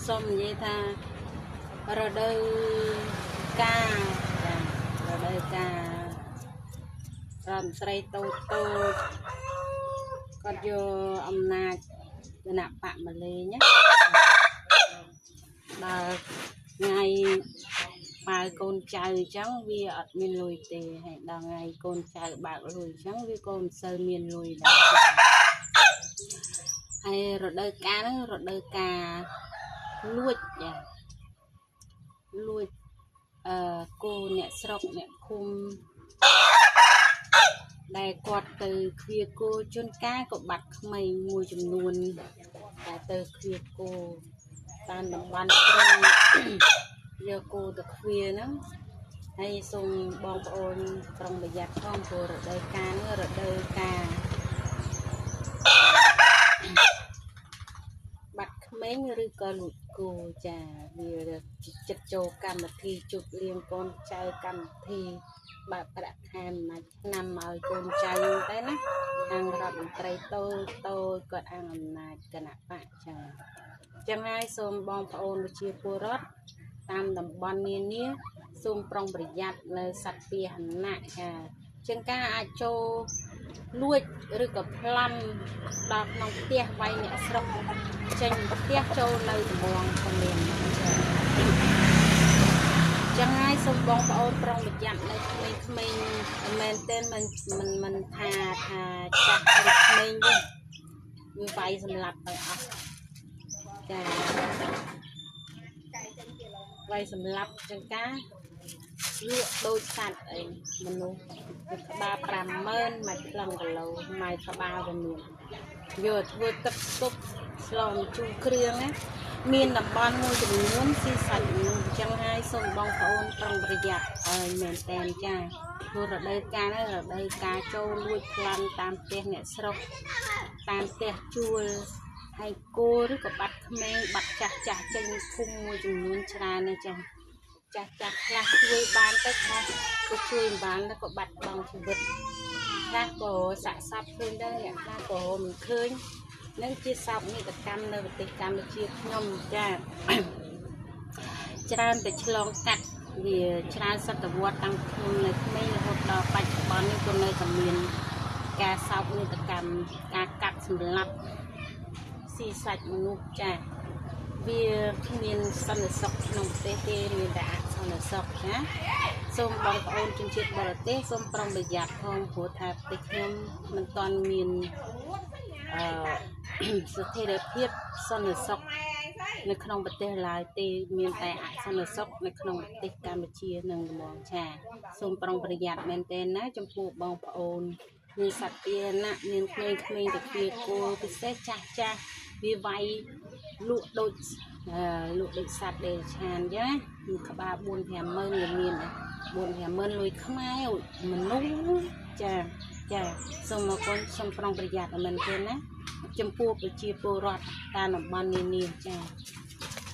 សូមនិយាយថារដូវកាលរដូវកាលរដ្ឋមន្ត្រីតូចគាត់យកអំណាចគណៈបកមកលេងណាដល់ថ្ងៃបើកូនចៅអញ្ចឹងវាអត់មានលុយទេហើយដល់ថ្ងៃកូនចៅបើកលុយអញ្ចឹងវាក៏មិនសូវមានលុយដែរហើយរដូវកាលហ្នឹងរដូវកាលលួចលួចគោអ្នកស្រុកអ្នកភូមិដែលគាត់ទៅឃ្វាគោជួនកាលក៏បាត់ក្មេងមួយចំនួនតែទៅឃ្វាគោតាមតំបន់ព្រៃយកគោទៅឃ្វាហ្នឹងហើយសូមបងប្អូនប្រុងប្រយ័ត្នផងព្រោះរដូវកាលហ្នឹងរដូវកាលបាត់ក្មេងឬក៏លួចគោចាវាចិត្តចូលកម្មវិធីជប់លៀងកូនចៅកម្មវិធីបើប្រាក់ខែមួយឆ្នាំឲ្យកូនចៅតែណាខាងរដ្ឋមន្ត្រីតូចគាត់អានអំណាចគណៈបកចឹងហើយសូមបងប្អូនប្រជាពលរដ្ឋតាមតំបន់នានាសូមប្រុងប្រយ័ត្ននៅសត្វពាហនៈជាងការអាចចូលលួចឬក៏ប្លន់ដល់ក្នុងផ្ទះវាយអ្នកស្រុកចេញផ្ទះចូលនៅដំបងក៏មានចឹងហើយសូមបងប្អូនប្រុងប្រយ័ត្ននៅក្មេងៗមែនទែនមិនថាចាស់ឬក្មេងទេវាវាយសម្លាប់ទាំងអស់ចាវាយសម្លាប់ចឹងការលក់ដូចសត្វអីមនុស្សក្បាល 50000 មួយប្លង់គីឡូមួយក្បាលក៏មានយកធ្វើទឹកស៊ុបស្លម្ជូរគ្រឿងណាមានតំបន់មួយចំនួនស៊ីសាច់មនុស្សចឹងហើយសូមបងប្អូនប្រុងប្រយ័ត្នឲ្យមែនតែនចាព្រោះរដូវកាលហ្នឹងរដូវកាលចូលលួចប្លន់តាមផ្ទះអ្នកស្រុកតាមផ្ទះជួលហើយគោឬក៏បាត់ក្មេងបាត់ចាស់ចេញភូមិមួយចំនួនច្រើនណាស់ចាស់ខ្លះជួយបានទៅខ្លះក៏ជួយមិនបានទៅក៏បាត់បង់ជីវិតខ្លះក៏សាក់សាប់ឃើញដែរអ្នកខ្លះក៏មិនឃើញនឹងជាសោកនាដកម្មនៅប្រទេសកម្ពុជាខ្ញុំចាច្រើនតែឆ្លងកាត់វាច្រើនសតវត្សតាំងខ្ញុំនៅក្មេងរហូតដល់បច្ចុប្បន្ននេះក៏នៅតែមានការសោកនាដកម្មការកាត់សម្លាប់ស៊ីសាច់មនុស្សចាវាគ្មានសន្តិសុខក្នុងប្រទេសទេមានតែអសន្តិសុខណាសូមបងប្អូនជនជាតិបរទេសសូមប្រុងប្រយ័ត្នផងព្រោះថាប្រទេសខ្ញុំមិនទាន់មានស្ថិរភាពសន្តិសុខនៅក្នុងប្រទេសឡើយទេមានតែអសន្តិសុខនៅក្នុងប្រទេសកម្ពុជានឹងហ្មងចាសូមប្រុងប្រយ័ត្នមែនទែនណាចំពោះបងប្អូនមានសត្វពាហនៈមានក្មេងៗទៅជាគោពិសេសចាស់វាវាយលក់ដូចសត្វដេរឆានចឹងណាក្បាល 4-50000វាមាន 4-50000 លុយខ្មែរមនុស្សចាសូមអរគុណសូមប្រុងប្រយ័ត្នឲ្យមែនទេណាចំពោះប្រជាពលរដ្ឋតាមតំបន់នានាចា